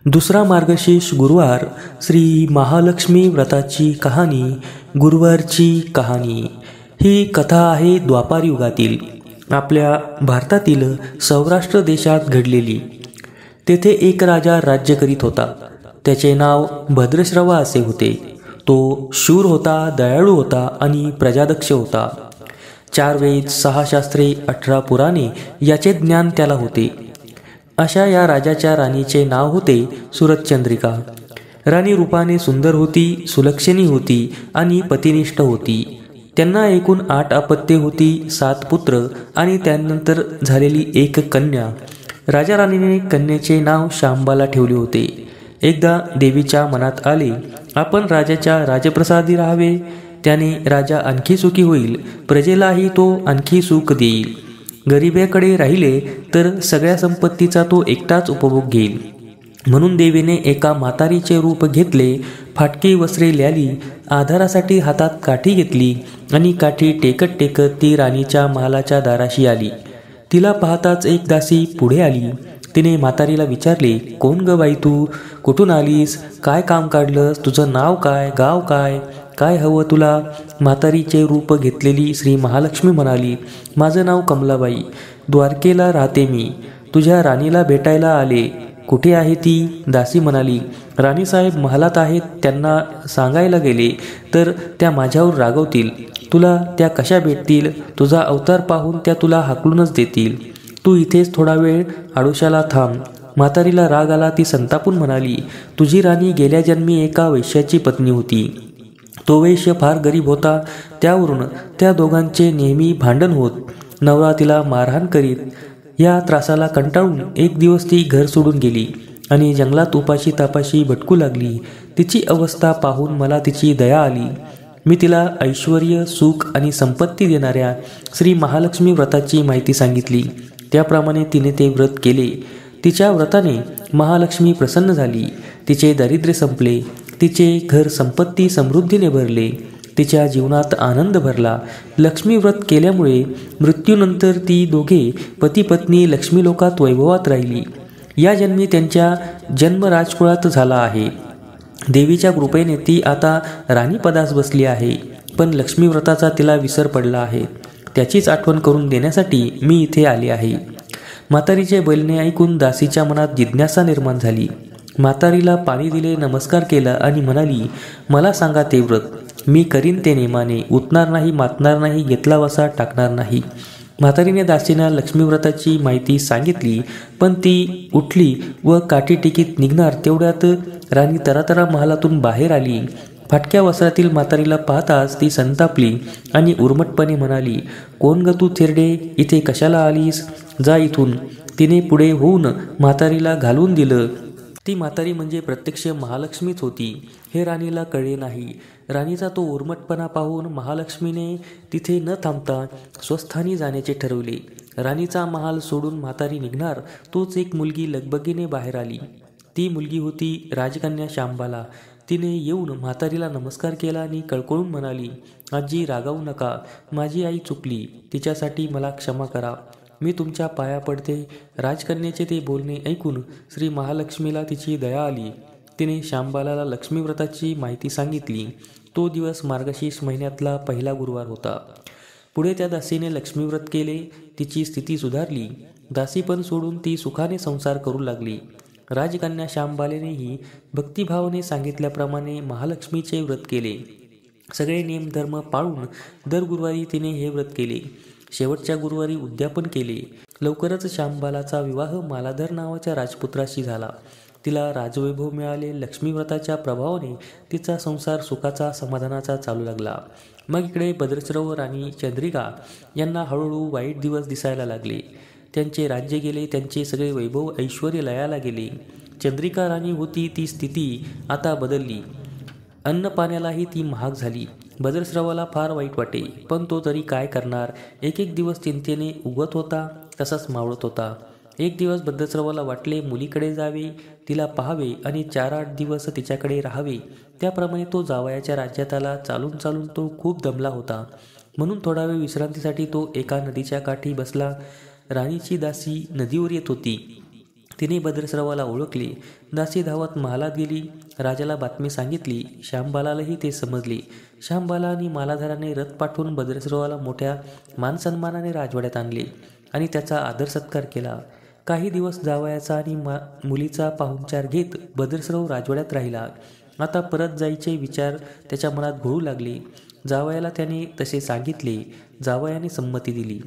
दुसरा मार्गशीर्ष गुरुवार श्री महालक्ष्मी व्रताची कहाणी. गुरुवारची कहाणी ही कथा आहे द्वापार युगातील आपल्या भारतातील सौराष्ट्र देशात घडलेली. तेथे एक राजा राज्य करीत होता. त्याचे नाव भद्रश्रवा असे होते. तो शूर होता, दयाळू होता आणि प्रजादक्ष होता. 4 वेद, 6 शास्त्रे, 18 पुराणे याचे ज्ञान त्याला होते. अशा या राजाच्या राणीचे नाव होते सुरतचंद्रिका. राणी रूपाने सुंदर होती, सुलक्षणी होती आणि पतिनिष्ठ होती. त्यांना एकूण 8 अपत्ये होती, 7 पुत्र आणि त्यानंतर झालेली एक कन्या. राजा राणीने कन्येचे नाव शांबाला ठेवले होते. एकदा देवीच्या मनात आले, आपण राजाच्या राजप्रसादी राहावे. त्याने राजा आणखी सुखी होईल, प्रजेलाही तो आणखी सुख देईल. गरिबेकडे राहिले तर सगळ्या संपत्तीचा तो एकटाच उपभोग घेईल. म्हणून देवीने एका म्हातारीचे रूप घेतले, फाटकी वस्त्रे ल्याली, आधारासाठी हातात काठी घेतली आणि काठी टेकत टेकत ती राणीच्या महालाच्या दाराशी आली. तिला पाहताच एक दासी पुढे आली. तिने म्हातारीला विचारले, कोण ग बाई तू? कुठून आलीस? काय काम काढलंस? तुझं नाव काय? गाव काय? काय हवं तुला? म्हातारीचे रूप घेतलेली श्री महालक्ष्मी म्हणाली, माझं नाव कमलाबाई, द्वारकेला राहते मी. तुझ्या राणीला भेटायला आले. कुठे आहे ती? दासी म्हणाली, राणीसाहेब महालात आहेत. त्यांना सांगायला गेले तर त्या माझ्यावर रागवतील. तुला त्या कशा भेटतील? तुझा अवतार पाहून त्या तुला हाकलूनच देतील. तू इथेच थोडा वेळ आडोशाला थांब. म्हातारीला राग आला. ती संतापून म्हणाली, तुझी राणी गेल्या जन्मी एका वैश्याची पत्नी होती. तो वैश्य फार गरीब होता. त्यावरून त्या दोघांचे नेहमी भांडण होत. नवरा तिला मारहाण करीत. या त्रासाला कंटाळून एक दिवस ती घर सोडून गेली आणि जंगलात उपाशी तापाशी भटकू लागली. तिची अवस्था पाहून मला तिची दया आली. मी तिला ऐश्वर्य, सुख आणि संपत्ती देणाऱ्या श्री महालक्ष्मी व्रताची माहिती सांगितली. त्याप्रमाणे तिने ते व्रत केले. तिच्या व्रताने महालक्ष्मी प्रसन्न झाली. तिचे दारिद्र्य संपले. तिचे घर संपत्ती समृद्धीने भरले. तिच्या जीवनात आनंद भरला. लक्ष्मी व्रत केल्यामुळे मृत्यूनंतर ती दोघे पती पत्नी लक्ष्मी लोकात वैभवात राहिली. या जन्मी त्यांच्या जन्म राजकुळात झाला आहे. देवीच्या कृपेने ती आता राणीपदास बसली आहे. पण लक्ष्मी व्रताचा तिला विसर पडला आहे. त्याचीच आठवण करून देण्यासाठी मी इथे आले आहे. म्हातारीचे बोलणे ऐकून दासीच्या मनात जिज्ञासा निर्माण झाली. म्हातारीला पाणी दिले, नमस्कार केला आणि म्हणाली, मला सांगा ते व्रत. मी करीन ते नेमाने. उठणार नाही, मातणार नाही, घेतला वसा टाकणार नाही. म्हातारीने दासीना लक्ष्मी व्रताची माहिती सांगितली. पण ती उठली व काठी टिकीत निघणार तेवढ्यात राणी तरातरा महालातून बाहेर आली. फाटक्या वस्त्रातील म्हातारीला पाहताच ती संतापली आणि उर्मटपणे म्हणाली, कोण ग तू थेरडे? इथे कशाला आलीस? जा इथून. तिने पुढे होऊन म्हातारीला घालून दिलं. ती म्हातारी म्हणजे प्रत्यक्ष महालक्ष्मीच होती हे राणीला कळले नाही. राणीचा तो उर्मटपणा पाहून महालक्ष्मीने तिथे न थांबता स्वस्थानी जाण्याचे ठरवले. राणीचा महाल सोडून म्हातारी निघणार तोच एक मुलगी लगबगीने बाहेर आली. ती मुलगी होती राजकन्या शांबाला. तिने येऊन म्हातारीला नमस्कार केला आणि कळकळून म्हणाली, आजी रागावू नका. माझी आई चुकली. तिच्यासाठी मला क्षमा करा. मी तुमच्या पाया पडते. राजकन्याचे ते बोलणे ऐकून श्री महालक्ष्मीला तिची दया आली. तिने शांबाला लक्ष्मी व्रताची माहिती सांगितली. तो दिवस मार्गशीर्ष महिन्यातला पहिला गुरुवार होता. पुढे त्या दासीने लक्ष्मी व्रत केले. तिची स्थिती सुधारली. दासी पण सोडून ती सुखाने संसार करू लागली. राजकन्या शांबालेनेही भक्तिभावाने सांगितल्याप्रमाणे महालक्ष्मीचे व्रत केले. सगळे नेमधर्म पाळून दर गुरुवारी तिने हे व्रत केले. शेवटच्या गुरुवारी उद्यापन केले. लवकरच शांबालाचा विवाह मालाधर नावाच्या राजपुत्राशी झाला. तिला राजवैभव मिळाले. लक्ष्मी व्रताच्या प्रभावाने तिचा संसार सुखाचा, समाधानाचा चालू लागला. मग इकडे भद्रश्रव राणी चंद्रिका यांना हळूहळू वाईट दिवस दिसायला लागले. त्यांचे राज्य गेले. त्यांचे सगळे वैभव ऐश्वर्य लयाला गेले. चंद्रिका राणी होती ती स्थिती आता बदलली. अन्न पाण्यालाही ती महाग झाली. भद्रश्रवाला फार वाईट वाटे, पण तो तरी काय करणार. एक एक दिवस चिंतेने उगत होता, तसाच मावळत होता. एक दिवस भद्रश्रवाला वाटले मुलीकडे जावे, तिला पाहावे आणि 4-8 दिवस तिच्याकडे राहावे. त्याप्रमाणे तो जावयाच्या राज्यात आला. चालून चालून तो खूप दमला होता. म्हणून थोडा वेळ विश्रांतीसाठी तो एका नदीच्या काठी बसला. राणीची दासी नदीवर येत होती. तिने भद्रस्रावाला ओळखले. दासी धावत महालात गेली. राजाला बातमी सांगितली. श्यामबालालाही ते समजले. श्यामबाला आणि मालाधाराने रथ पाठवून भद्रस्रावाला मोठ्या मानसन्मानाने राजवाड्यात आणले आणि त्याचा आदर सत्कार केला. काही दिवस जावयाचा आणि मुलीचा पाहुणचार घेत भद्रस्राव राजवाड्यात राहिला. आता परत जायचे विचार त्याच्या मनात घोळू लागले. जावयाला त्याने तसे सांगितले. जावयाने संमती दिली.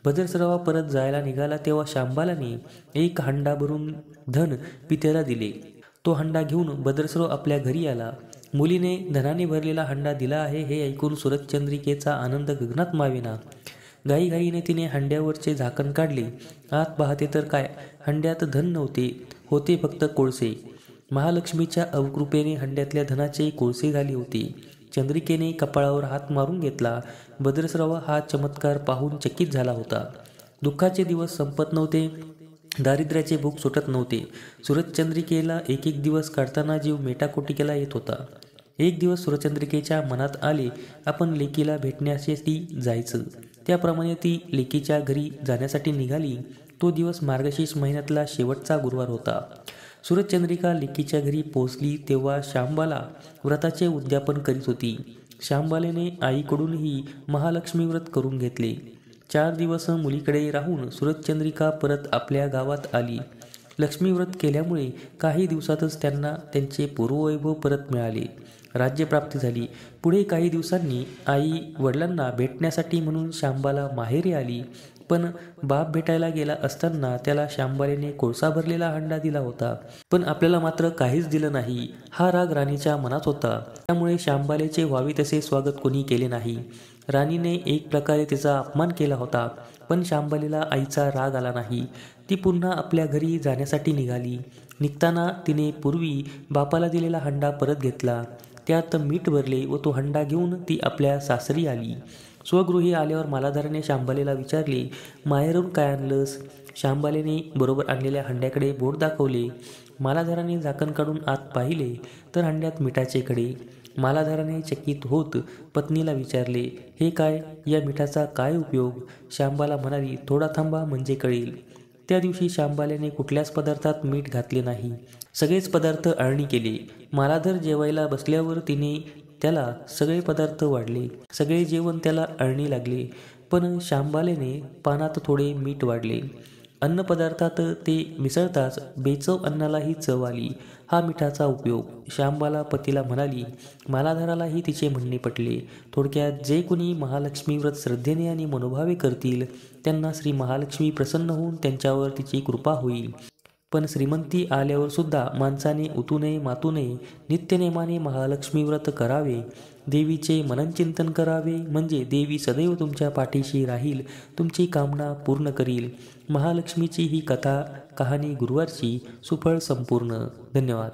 भद्रस्रावा परत जायला निघाला तेव्हा श्यामबालाने एक हंडा भरून धन पित्याला दिले. तो हंडा घेऊन भद्रस्राव आपल्या घरी आला. मुलीने धनाने भरलेला हंडा दिला आहे हे ऐकून सुरतचंद्रिकेचा आनंद गगनात मावेना. घाईघाईने तिने हंड्यावरचे झाकण काढले. आत पाहते तर काय, हंड्यात धन नव्हते, होते फक्त कोळसे. महालक्ष्मीच्या अवकृपेने हंड्यातल्या धनाचे कोळसे झाले होते. चंद्रिकेने कपाळावर हात मारून घेतला. भद्रस्राव हा चमत्कार पाहून चकित झाला होता. दुःखाचे दिवस संपत नव्हते, दारिद्र्याचे भूक सुटत नव्हते. सुरतचंद्रिकेला एक एक दिवस काढताना जीव मेटाकुटीकेला येत होता. एक दिवस सुरचंद्रिकेच्या मनात आले, आपण लेकीला भेटण्यासाठी जायचं. त्याप्रमाणे ती लेकीच्या घरी जाण्यासाठी निघाली. तो दिवस मार्गशीर्ष महिन्यातला शेवटचा गुरुवार होता. सुरतचंद्रिका लेकीच्या घरी पोहोचली तेव्हा श्यामबाला व्रताचे उद्यापन करीत होती. श्यामबालेने आईकडूनही महालक्ष्मी व्रत करून घेतले. 4 दिवस मुलीकडे राहून सुरतचंद्रिका परत आपल्या गावात आली. लक्ष्मी व्रत केल्यामुळे काही दिवसातच त्यांना त्यांचे पूर्ववैभव परत मिळाले. राज्यप्राप्ती झाली. पुढे काही दिवसांनी आई वडिलांना भेटण्यासाठी म्हणून श्यामबाला माहेरी आली. पण बाप भेटायला गेला असताना त्याला श्यामबालेने कोळसा भरलेला हंडा दिला होता, पण आपल्याला मात्र काहीच दिलं नाही. हा राग राणीच्या मनात होता. त्यामुळे श्यामबालेचे व्हावे तसे स्वागत कोणी केले नाही. राणीने एक प्रकारे तिचा अपमान केला होता, पण श्यामबालेला आईचा राग आला नाही. ती पुन्हा आपल्या घरी जाण्यासाठी निघाली. निघताना तिने पूर्वी बापाला दिलेला हंडा परत घेतला. त्यात मीठ भरले व तो हंडा घेऊन ती आपल्या सासरी आली. स्वगृही आल्यावर मालाधाराने श्यामबालेला विचारले, माहेरून काय आणलंस? श्यामबालेने बरोबर आणलेल्या हंड्याकडे बोट दाखवले. मालाधाराने झाकण काढून आत पाहिले तर हंड्यात मिठाचे कडे. मालाधाराने चकित होत पत्नीला विचारले, हे काय? या मिठाचा काय उपयोग? श्यामबाला म्हणाली, थोडा थांबा म्हणजे कळेल. त्या दिवशी श्यामबालेने कुठल्याच पदार्थात मीठ घातले नाही. सगळेच पदार्थ अळणी केले. मालाधर जेवायला बसल्यावर तिने त्याला सगळे पदार्थ वाढले. सगळे जेवण त्याला अळणी लागले, पण श्यामबालेने पानात थोडे मीठ वाढले. अन्न पदार्थात ते मिसळताच बेचव अन्नालाही चव आली. हा मिठाचा उपयोग. श्यामबाला पतीला म्हणाली. मालाधारालाही तिचे म्हणणे पटले. थोडक्यात जे कुणी महालक्ष्मी व्रत श्रद्धेने आणि मनोभावे करतील त्यांना श्री महालक्ष्मी प्रसन्न होऊन त्यांच्यावर तिची कृपा होईल. पण श्रीमंती आल्यावर सुद्धा माणसाने उतू नये मातू नये. नित्यनेमाने महालक्ष्मी व्रत करावे. देवीचे मननचिंतन करावे, म्हणजे देवी सदैव तुमच्या पाठीशी राहील, तुमची कामना पूर्ण करील. महालक्ष्मीची ही कथा कहाणी गुरुवारची सुफळ संपूर्ण. धन्यवाद.